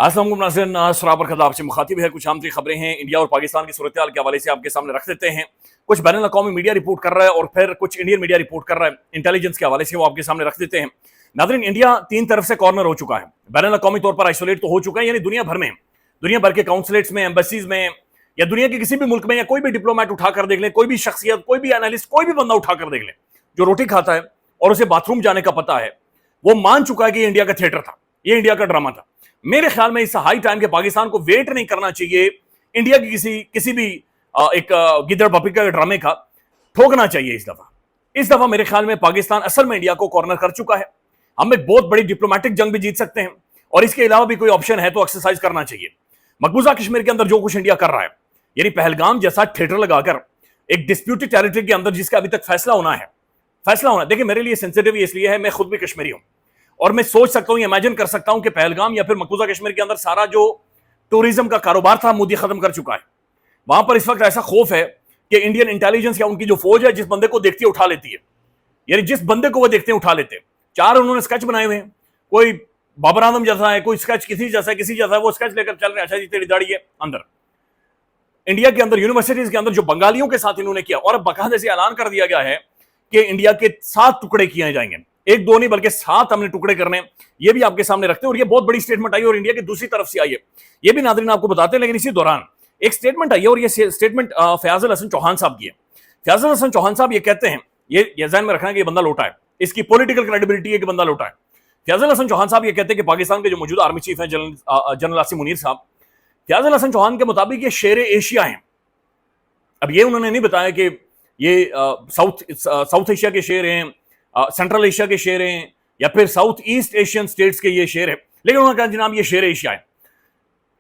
अस्सलाम वालेकुम नाज़रीन, सराबर खदा आपसे मुखातिब है। कुछ आमतरी खबरें हैं इंडिया और पाकिस्तान की सूरत हाल के हवाले से आपके सामने रख देते हैं। कुछ बैनुल अक़वामी मीडिया रिपोर्ट कर रहा है और फिर कुछ इंडियन मीडिया रिपोर्ट कर रहा है इंटेलिजेंस के हवाले से, वो आपके सामने रख देते हैं। नाज़रीन, इंडिया तीन तरफ से कॉर्नर हो चुका है, बैनुल अक़वामी तौर पर आइसोलेट तो हो चुका है, यानी दुनिया भर में, दुनिया भर के काउंसलेट्स में, एम्बेसीज में, या दुनिया के किसी भी मुल्क में, या कोई भी डिप्लोमेट उठाकर देख ले, कोई भी शख्सियत, कोई भी एनालिस्ट, कोई भी बंदा उठाकर देख ले जो रोटी खाता है और उसे बाथरूम जाने का पता है, वो मान चुका है कि ये इंडिया का थिएटर था, ये इंडिया का ड्रामा था। मेरे ख्याल में इस हाई टाइम के पाकिस्तान को वेट नहीं करना चाहिए इंडिया की किसी भी एक गिद्दड़ बकरी ड्रामे का, ठोकना चाहिए इस दफा मेरे ख्याल में पाकिस्तान असल में इंडिया को कॉर्नर कर चुका है। हम एक बहुत बड़ी डिप्लोमेटिक जंग भी जीत सकते हैं और इसके अलावा भी कोई ऑप्शन है तो एक्सरसाइज करना चाहिए। मकबूजा कश्मीर के अंदर जो कुछ इंडिया कर रहा है, यानी पहलगाम जैसा थिएटर लगाकर एक डिस्प्यूटेड टेरिटरी के अंदर जिसका अभी तक फैसला होना, देखिए मेरे लिए सेंसिटिव इसलिए है, मैं खुद भी कश्मीरी हूं और मैं सोच सकता हूं, इमेजिन कर सकता हूं कि पहलगाम या फिर मकबूजा कश्मीर के अंदर सारा जो टूरिज्म का कारोबार था मोदी खत्म कर चुका है। वहां पर इस वक्त ऐसा खौफ है कि इंडियन इंटेलिजेंस या उनकी जो फौज है जिस बंदे को देखती है उठा लेती है, यानी जिस बंदे को वो देखते हैं उठा लेते हैं। चार उन्होंने स्केच बनाए हुए हैं, कोई बाबर आजम जैसा है, कोई स्केच किसी जैसा है, वो स्केच लेकर चल रहे हैं, अच्छा जी तेरी दाढ़ी है। अंदर इंडिया के अंदर यूनिवर्सिटीज के अंदर जो बंगालियों के साथ इन्होंने किया, और अब बाकायदे से ऐलान कर दिया गया है कि इंडिया के 7 टुकड़े किए जाएंगे, 1-2 नहीं बल्कि 7 हमने टुकड़े करने, ये भी आपके सामने रखते हैं। और ये बहुत बड़ी स्टेटमेंट आई और इंडिया की दूसरी तरफ से आई है, ये भी नाज़रीन आपको बताते हैं। लेकिन इसी दौरान एक स्टेटमेंट आई है और ये स्टेटमेंट फयाजुल हसन चौहान साहब की है। फयाजुल हसन चौहान साहब ये कहते हैं, ये ज़हन में रखना है कि ये बंदा लोटा है, इसकी पॉलिटिकल क्रेडिबिलिटी है कि बंदा लोटा है। फयाजुल हसन चौहान साहब ये कहते हैं कि पाकिस्तान के जो मौजूदा आर्मी चीफ हैं जनरल आसिम मुनीर साहब, फयाजुल हसन चौहान के मुताबिक ये शेर एशिया हैं। अब ये उन्होंने नहीं बताया कि ये साउथ एशिया के शेर हैं, सेंट्रल एशिया के शेर हैं, या फिर साउथ ईस्ट एशियन स्टेट्स के ये शेर है, लेकिन उन्होंने कहा जनाब ये शेर एशिया है।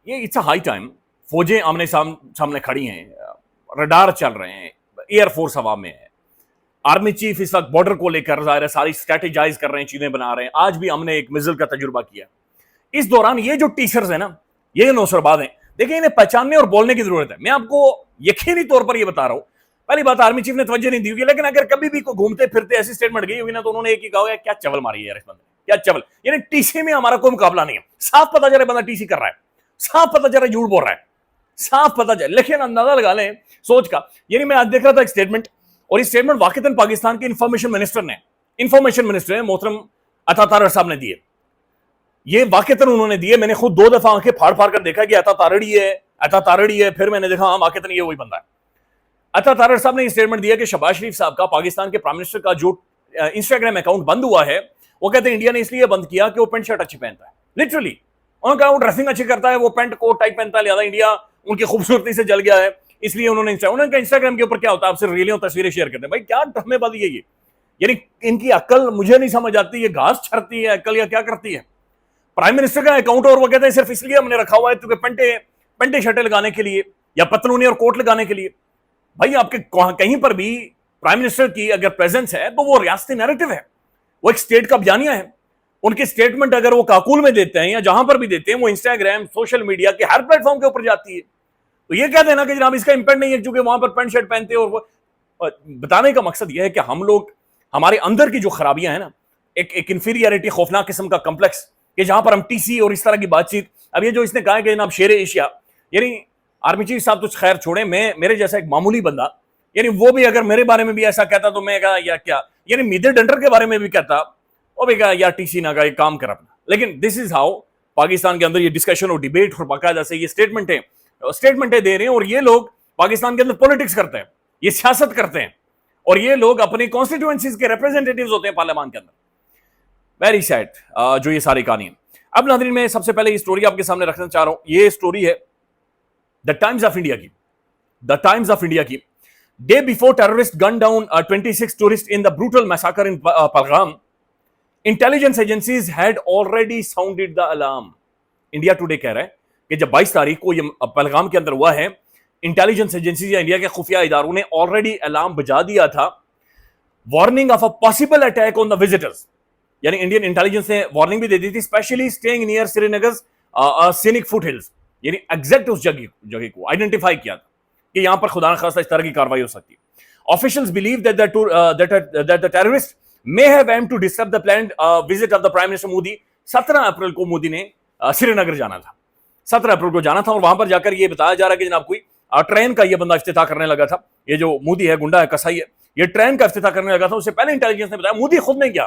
ये इट्स अ हाई टाइम, फौजें आमने सामने खड़ी हैं, रडार चल रहे हैं, एयरफोर्स हवा में है, आर्मी चीफ इस वक्त बॉर्डर को लेकर ज़ाहिर है सारी स्ट्रेटेजाइज कर रहे हैं, चीजें बना रहे हैं। आज भी हमने एक मिसाइल का तजुर्बा किया। इस दौरान ये जो टीचर्स है ना, ये नौसरबाज हैं, देखिए इन्हें पहचानने और बोलने की जरूरत है। मैं आपको यकीनी तौर पर यह बता रहा हूं, पहली बात आर्मी चीफ ने तवज्जो नहीं दी होगी, लेकिन अगर कभी भी को घूमते फिरते ऐसी स्टेटमेंट गई होगी ना, तो उन्होंने एक ही कहा होगा, क्या चवल मारी है यार इस बंदे, क्या चवल। यानी टीसी में हमारा कोई मुकाबला नहीं है, साफ पता चले बंदा टीसी कर रहा है, साफ पता चले झूठ बोल रहा है, साफ पता चले। लेकिन अंदाजा लगा लें सोच का। यानी मैं आज देख रहा था एक स्टेटमेंट, और इस स्टेटमेंट वाकईतन पाकिस्तान के इंफॉर्मेशन मिनिस्टर ने मोहतरम अता तारड़ साहब ने दिए। ये वाकईतन उन्होंने दिए, मैंने खुद 2 दफा आंखें फाड़ फाड़ कर देखा कि अता तारड़ी है, फिर मैंने देखा हाँ वाकईतन ये वही बंदा है। अता तारड़ साहब ने स्टेटमेंट दिया कि शहबाज शरीफ साहब का, पाकिस्तान के प्राइम मिनिस्टर का जो इंस्टाग्राम अकाउंट बंद हुआ है, वो कहते हैं इंडिया ने इसलिए बंद किया कि वो पेंट शर्ट अच्छी पहनता है। लिटरली उन्होंने कहा वो ड्रेसिंग अच्छी करता है, वो पेंट कोट टाइप पहनता है, लिहाजा इंडिया उनकी खूबसूरती से जल गया है, इसलिए उन्होंने इंस्टाग्राम के ऊपर क्या होता है, आपसे रीलें और तस्वीरें शेयर करते हैं। भाई क्या ड्रामेबाजी है ये, यानी इनकी अक्ल मुझे नहीं समझ आती, ये घास छरती है अक्ल या क्या करती है। प्राइम मिनिस्टर का अकाउंट, और वो कहते हैं सिर्फ इसलिए हमने रखा हुआ है क्योंकि पेंटे शर्टें लगाने के लिए या पतलूनी और कोट लगाने के लिए। भाई आपके कहीं पर भी प्राइम मिनिस्टर की अगर प्रेजेंस है तो वो रियासती नैरेटिव है, वो एक स्टेट का बयानिया है। उनकी स्टेटमेंट अगर वो काकुल में देते हैं या जहां पर भी देते हैं, वो इंस्टाग्राम, सोशल मीडिया के हर प्लेटफॉर्म के ऊपर जाती है। तो ये कह देना कि जनाब इसका इंपैक्ट नहीं है क्योंकि वहां पर पेंट शर्ट पहनते हैं, और वो बताने का मकसद यह है कि हम लोग, हमारे अंदर की जो खराबियां हैं ना, एक इंफीरियरिटी, खौफनाक किस्म का कम्प्लेक्स, कि जहां पर हम टीसी और इस तरह की बातचीत। अब ये जो इसने कहा कि जनाब शेर एशिया, यानी आर्मी चीफ साहब तो खैर छोड़े, मैं मेरे जैसा एक मामूली बंदा, यानी वो भी अगर मेरे बारे में भी ऐसा कहता तो मैं कहा या क्या, यानी मीदे डंडर के बारे में भी कहता, वो भी कहा यार टीसी ना का एक काम कर अपना। लेकिन दिस इज हाउ पाकिस्तान के अंदर ये डिस्कशन और डिबेट और बाकायदा से ये स्टेटमेंटें दे रहे हैं, और ये लोग पाकिस्तान के अंदर पॉलिटिक्स करते हैं, ये सियासत करते हैं, और ये लोग अपनी कॉन्स्टिट्यूएंसीज के रिप्रेजेंटेटिव्स होते हैं पार्लियामान के अंदर। वेरी सैड जो ये सारी कहानी है। अब नाज़रीन मैं सबसे पहले ये स्टोरी आपके सामने रखना चाह रहा हूं। ये स्टोरी है द टाइम्स ऑफ इंडिया की। Day before terrorist gun down 26 tourist in the brutal मैसाकर in Pahalgam, intelligence agencies had already sounded the alarm. India today कह रहा है कि जब 22 तारीख को ये पहलगाम के अंदर हुआ है, इंटेलिजेंस एजेंसीज या इंडिया के खुफिया इदारों ने ऑलरेडी अलार्म बजा दिया था, warning of a possible attack on the visitors. यानी इंडियन इंटेलिजेंस ने वार्निंग भी दे दी थी, specially staying near Srinagar scenic foot hills, यानी एग्जैक्ट उस जगह को आइडेंटिफाई किया था कि यहां पर खुदा न खास्ता इस तरह की कार्रवाई हो सकती है। Officials believe that the terrorist may have aimed to disrupt the planned visit of the Prime Minister Modi। 17 अप्रैल को मोदी ने श्रीनगर जाना था। 17 अप्रैल को जाना था और वहां पर जाकर ये बताया जा रहा है कि जनाब कोई ट्रेन का ये बंदा इफ्तिताह करने लगा था, ये जो मोदी है, गुंडा है, कसाई है, ये ट्रेन का इफ्तिताह करने लगा था। उससे पहले इंटेलिजेंस ने बताया, मोदी खुद नहीं गया।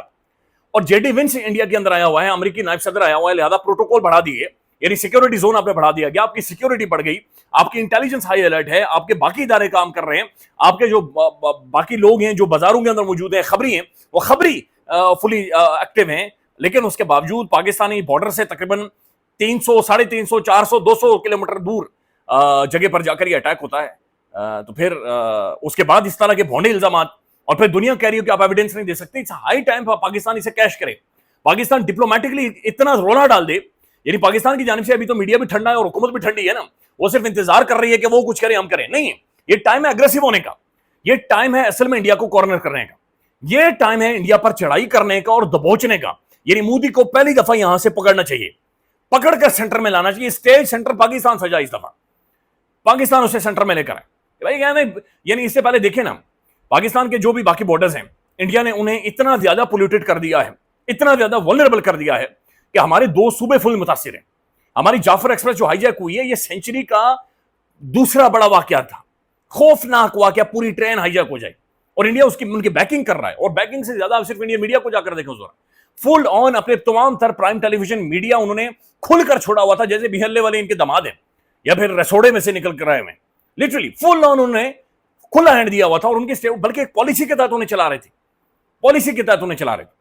और जेडी विंस इंडिया के अंदर आया हुआ है, अमेरिकी नायब सदर आया हुआ है, लिहाजा प्रोटोकॉल बढ़ा दिए, यानी सिक्योरिटी जोन आपने बढ़ा दिया गया, आपकी सिक्योरिटी बढ़ गई, आपकी इंटेलिजेंस हाई अलर्ट है, आपके बाकी इदारे काम कर रहे हैं, आपके जो बाकी लोग हैं जो बाजारों के अंदर मौजूद हैं, खबरी हैं, वो खबरी फुली एक्टिव हैं। लेकिन उसके बावजूद पाकिस्तानी बॉर्डर से तकरीबन 300, 350, 400, 200 किलोमीटर दूर जगह पर जाकर ये अटैक होता है। तो फिर उसके बाद इस तरह के भोंडे इल्जामात, और फिर दुनिया कह रही हो कि आप एविडेंस नहीं दे सकते। इट्स हाई टाइम पाकिस्तान इसे कैश करे, पाकिस्तान डिप्लोमेटिकली इतना रोला डाल दे। यानी पाकिस्तान की जानिब से अभी तो मीडिया भी ठंडा है और हुकूमत भी ठंडी है ना, वो सिर्फ इंतजार कर रही है कि वो कुछ करे हम करें, नहीं। ये टाइम है अग्रेसिव होने का, ये टाइम है असल में इंडिया को कॉर्नर करने का, ये टाइम है इंडिया पर चढ़ाई करने का और दबोचने का। यानी मोदी को पहली दफा यहां से पकड़ना चाहिए, पकड़कर सेंटर में लाना चाहिए। स्टेज सेंटर पाकिस्तान सजा, इस दफा पाकिस्तान उसे सेंटर में लेकर आए। भाई क्या है, यानी इससे पहले देखे ना, पाकिस्तान के जो भी बाकी बॉर्डर्स हैं, इंडिया ने उन्हें इतना ज्यादा पोल्यूटेड कर दिया है, इतना ज्यादा वल्नरेबल कर दिया है कि हमारे 2 सूबे फुल मुतासिर हैं। हमारी जाफर एक्सप्रेस जो हाईजैक हुई है, ये सेंचुरी का दूसरा बड़ा वाकया था, खौफनाक वाकया, पूरी ट्रेन हाईजैक हो जाए और इंडिया उसकी उनकी बैकिंग कर रहा है। और बैकिंग से ज्यादा सिर्फ इंडिया मीडिया को जाकर देखें, फुल ऑन अपने तमाम तर प्राइम टेलीविजन मीडिया उन्होंने खुलकर छोड़ा हुआ था, जैसे बिहल्ले वाले इनके दामाद हैं या फिर रसोड़े में से निकल कर आए हैं। लिटरली फुल ऑन उन्होंने खुला हैंड दिया हुआ था और उनके बल्कि एक पॉलिसी के तहत उन्हें चला रहे थे, पॉलिसी के तहत उन्हें चला रहे थे।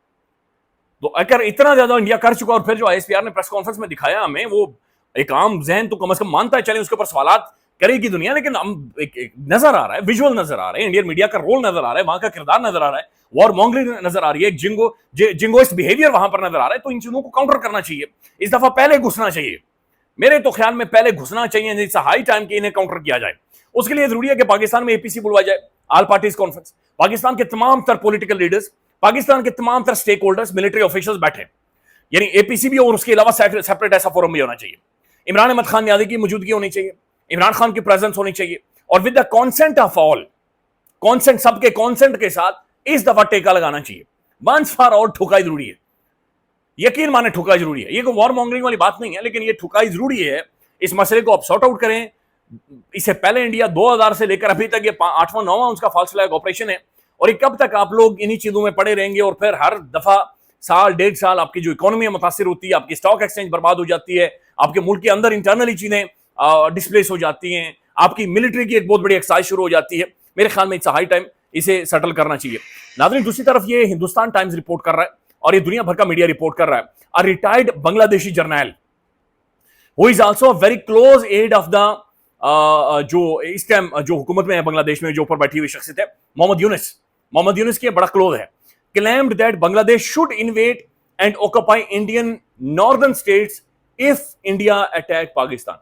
तो अगर इतना ज्यादा इंडिया कर चुका और फिर जो आईएसपीआर ने प्रेस कॉन्फ्रेंस में दिखाया हमें, वो एक आम जहन तो कम से कम मानता है, चले उसके ऊपर सवालात करेगी दुनिया, लेकिन हम एक नजर आ रहा है, विजुअल नजर आ रहे हैं, इंडियन मीडिया का रोल नजर आ रहा है, वहां का किरदार नजर आ रहा है, वॉर मॉन्गरिंग नजर आ रही है, जिंगोइस्ट बिहेवियर वहां पर नजर आ रहा है। तो इन चीजों को काउंटर करना चाहिए, इस दफा पहले घुसना चाहिए, मेरे तो ख्याल में पहले घुसना चाहिए। इट्स हाई टाइम कि इन्हें काउंटर किया जाए। उसके लिए जरूरी है कि पाकिस्तान में एपीसी बुलवाई जाए, ऑल पार्टीज कॉन्फ्रेंस, पाकिस्तान के तमाम तर पॉलिटिकल लीडर्स, पाकिस्तान के तमाम तर स्टेक होल्डर्स, मिलिट्री ऑफिशियल्स बैठे, यानी एपीसी भी, और उसके अलावा सेपरेट ऐसा फोरम भी होना चाहिए। इमरान अहमद खान यादी की मौजूदगी होनी चाहिए, इमरान खान की प्रेजेंस होनी चाहिए, और with the consent of all, consent, सबके कॉन्सेंट के साथ इस दफा टेका लगाना चाहिए। वंस फॉर ऑल ठुकाई जरूरी है, यकीन माने ठुकाई जरूरी है। ये कोई वॉर मॉन्गरिंग वाली बात नहीं है, लेकिन ये ठुकाई जरूरी है। इस मसले को आप सॉर्ट आउट करें। इससे पहले इंडिया 2000 से लेकर अभी तक ये 8वां 9वां उसका फॉल्स फ्लैग ऑपरेशन है, और ये कब तक आप लोग इन्हीं चीजों में पड़े रहेंगे? और फिर हर दफा साल 1.5 साल आपकी जो इकोनॉमी मुतासिर होती है, आपकी स्टॉक एक्सचेंज बर्बाद हो जाती है, आपके मुल्क के अंदर इंटरनली चीजें डिस्प्लेस हो जाती हैं, आपकी मिलिट्री की एक बहुत बड़ी एक्सरसाइज शुरू हो जाती है। मेरे ख्याल में इट्स हाई टाइम इसे सेटल करना चाहिए। नाज़रीन, दूसरी तरफ ये हिंदुस्तान टाइम्स रिपोर्ट कर रहा है और ये दुनिया भर का मीडिया रिपोर्ट कर रहा है, a retired Bangladeshi general who is also a very close aide of the जो इस टाइम जो हुकूमत में है बांग्लादेश में, जो ऊपर बैठी हुई शख्सियत है, मोहम्मद यूनुस के बड़ा क्लोज है, claimed that Bangladesh should invade and occupy Indian northern states if India attack Pakistan।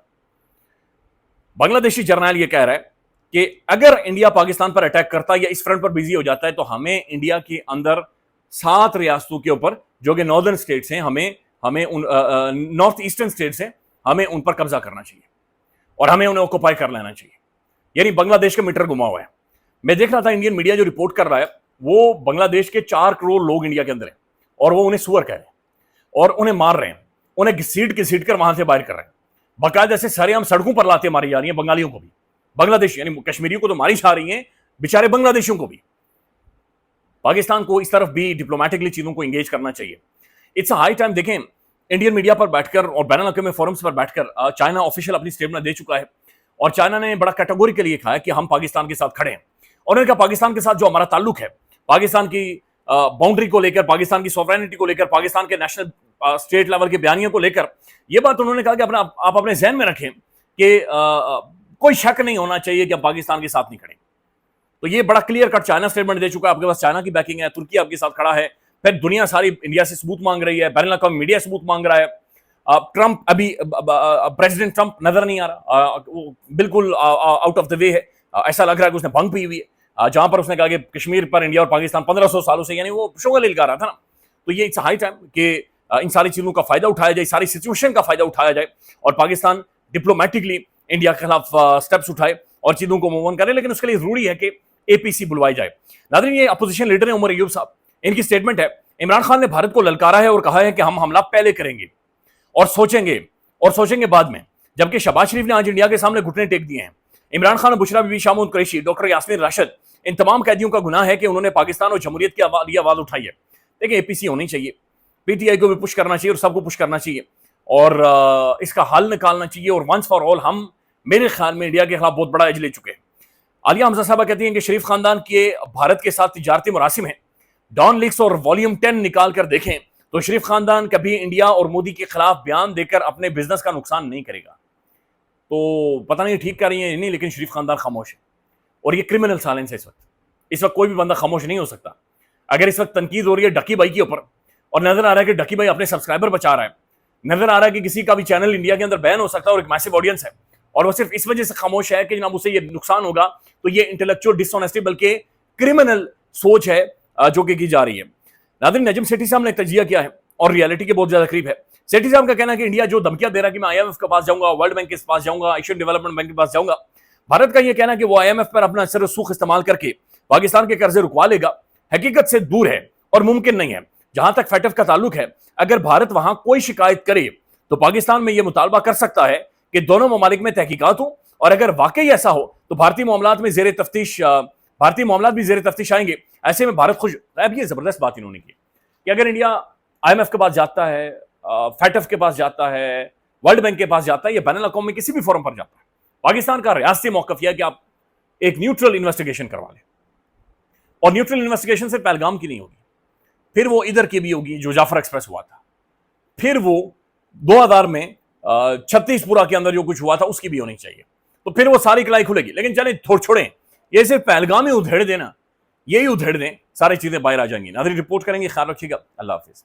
Bangladeshi journal ये कह रहा है कि अगर इंडिया पाकिस्तान पर अटैक करता है या इस फ्रंट पर बिजी हो जाता है, तो हमें इंडिया के अंदर 7 रियासतों के ऊपर जो कि नॉर्दर्न स्टेट्स हैं, हमें उन नॉर्थ ईस्टर्न स्टेट्स हैं, हमें उन पर कब्जा करना चाहिए और हमें उन्हें ऑक्यूपाई कर लेना चाहिए। यानी बांग्लादेश का मीटर घुमा हुआ है। मैं देख रहा था इंडियन मीडिया जो रिपोर्ट कर रहा है, वो बांग्लादेश के 4 करोड़ लोग इंडिया के अंदर हैं और वो उन्हें सुअर कह रहे हैं और उन्हें मार रहे हैं, उन्हें घसीट कर वहां से बाहर कर रहे हैं। बाकायदा से सारे हम सड़कों पर लाते मारी जा रही हैं बंगालियों को भी, बांग्लादेश यानी कश्मीरियों को तो मारी जा रही हैं, बेचारे बांग्लादेशियों को भी। पाकिस्तान को इस तरफ भी डिप्लोमेटिकली चीजों को एंगेज करना चाहिए। It's high time. देखें, इंडियन मीडिया पर बैठकर और बैनुल अक़वामी फोरम्स पर बैठकर चाइना ऑफिशियल अपनी स्टेटमेंट दे चुका है और चाइना ने बड़ा कैटेगोरिकली कहा है कि हम पाकिस्तान के साथ खड़े हैं। और उन्होंने कहा पाकिस्तान के साथ जो हमारा ताल्लुक है, पाकिस्तान की बाउंड्री को लेकर, पाकिस्तान की सॉवरेनिटी को लेकर, पाकिस्तान के नेशनल स्टेट लेवल के बयानियों को लेकर, यह बात उन्होंने कहा कि आप अपने जहन में रखें कि कोई शक नहीं होना चाहिए कि हम पाकिस्तान के साथ नहीं खड़े। तो ये बड़ा क्लियर कट चाइना स्टेटमेंट दे चुका है। आपके पास चाइना की बैकिंग है, तुर्की आपके साथ खड़ा है, फिर दुनिया सारी इंडिया से सबूत मांग रही है, बैनुल अक़वामी मीडिया सबूत मांग रहा है। ट्रंप अभी प्रेसिडेंट ट्रंप नजर नहीं आ रहा, वो बिल्कुल आउट ऑफ द वे है। ऐसा लग रहा है कि उसने भंग पी हुई है, जहां पर उसने कहा कि कश्मीर पर इंडिया और पाकिस्तान 1500 सालों से, यानी वो शोगल लगा रहा था ना। तो ये इट्स हाई टाइम कि इन सारी चीजों का फायदा उठाया जाए, सारी सिचुएशन का फायदा उठाया जाए और पाकिस्तान डिप्लोमेटिकली इंडिया के खिलाफ स्टेप्स उठाए और चीजों को मूव ऑन करे। लेकिन उसके लिए जरूरी है कि एपीसी बुलवाई जाए। नाज़रीन, ये अपोजिशन लीडर है उमर अयूब साहब, इनकी स्टेटमेंट है, इमरान खान ने भारत को ललकारा है और कहा है कि हम हमला पहले करेंगे और सोचेंगे बाद में। जबकि शहबाज शरीफ ने आज इंडिया के सामने घुटने टेक दिए हैं। इमरान खान, बुशरा बीबी, शामून कुरैशी, डॉक्टर यास्मीन राशिद, इन तमाम कैदियों का गुनाह है कि उन्होंने पाकिस्तान और जमहूरियत की आवाज उठाई है। देखिए, एपीसी होनी चाहिए, पीटीआई को भी पुश करना चाहिए और सबको पुश करना चाहिए और इसका हल निकालना चाहिए। और वंस फॉर ऑल हम मेरे ख्याल में इंडिया के खिलाफ बहुत बड़ा एज ले चुके हैं। आलिया हमजा साहबा कहती हैं कि शरीफ खानदान के भारत के साथ तिजारती मुरासिम हैं। डॉन लीक्स और वॉल्यूम 10 निकाल कर देखें तो शरीफ खानदान कभी इंडिया और मोदी के खिलाफ बयान देकर अपने बिजनेस का नुकसान नहीं करेगा। तो पता नहीं ठीक कर रही है नहीं, लेकिन शरीफ खानदान खामोश है और ये क्रिमिनल साइलेंस है। इस वक्त कोई भी बंदा खामोश नहीं हो सकता। अगर इस वक्त तनकीद हो रही है डकी भाई के ऊपर और नजर आ रहा है कि डकी भाई अपने सब्सक्राइबर बचा रहा है, नजर आ रहा है कि किसी का भी चैनल इंडिया के अंदर बैन हो सकता है और एक मैसिव ऑडियंस है और वो सिर्फ इस वजह से खामोश है कि जनाब उसे ये नुकसान होगा, तो ये इंटेलेक्चुअल डिसऑनेस्टी बल्कि क्रिमिनल सोच है जो कि की जा रही है। नाज़रीन, नजम सेठी साहब ने एक तजिया किया है और रियलिटी के बहुत ज्यादा करीब है। सेठी साहब का कहना है कि इंडिया जो धमकियां दे रहा है कि मैं आईएमएफ के पास जाऊंगा, वर्ल्ड बैंक के पास जाऊंगा, एशियन डेवलपमेंट बैंक के पास जाऊंगा, भारत का यह कहना है कि वो आईएमएफ पर अपना सर सूख इस्तेमाल करके पाकिस्तान के कर्जे रुकवा लेगा, हकीकत से दूर है और मुमकिन नहीं है। जहां तक फैटफ का ताल्लुक है, अगर भारत वहां कोई शिकायत करे तो पाकिस्तान में यह मुतालबा कर सकता है कि दोनों ममालिक में तहकीकात हो और अगर वाकई ऐसा हो तो भारतीय मामलात में भारतीय मामलात भी जेर तफ्तीश आएंगे। ऐसे में भारत खुश। अब ये जबरदस्त बात इन्होंने की कि अगर इंडिया आईएमएफ के पास जाता है, फैटफ के पास जाता है, वर्ल्ड बैंक के पास जाता है या बैनुल अक़वामी में किसी भी फोरम पर जाता है, पाकिस्तान का रियासती मौक़िफ़ यह है कि आप एक न्यूट्रल इन्वेस्टिगेशन करवा लें और न्यूट्रल इन्वेस्टिगेशन से पहलगाम की नहीं होगी, फिर वो इधर की भी होगी जो जाफर एक्सप्रेस हुआ था, फिर वो 2000 में छत्तीसपुरा के अंदर जो कुछ हुआ था उसकी भी होनी चाहिए, तो फिर वो सारी कलाई खुलेगी। लेकिन चले छोड़ें, ये सिर्फ पहलगाम ही उधेड़ देना, यही उधेड़ दें, सारी चीजें बाहर आ जाएंगी। नाज़रीन, रिपोर्ट करेंगे। ख्याल रखिएगा। अल्लाह हाफिज़।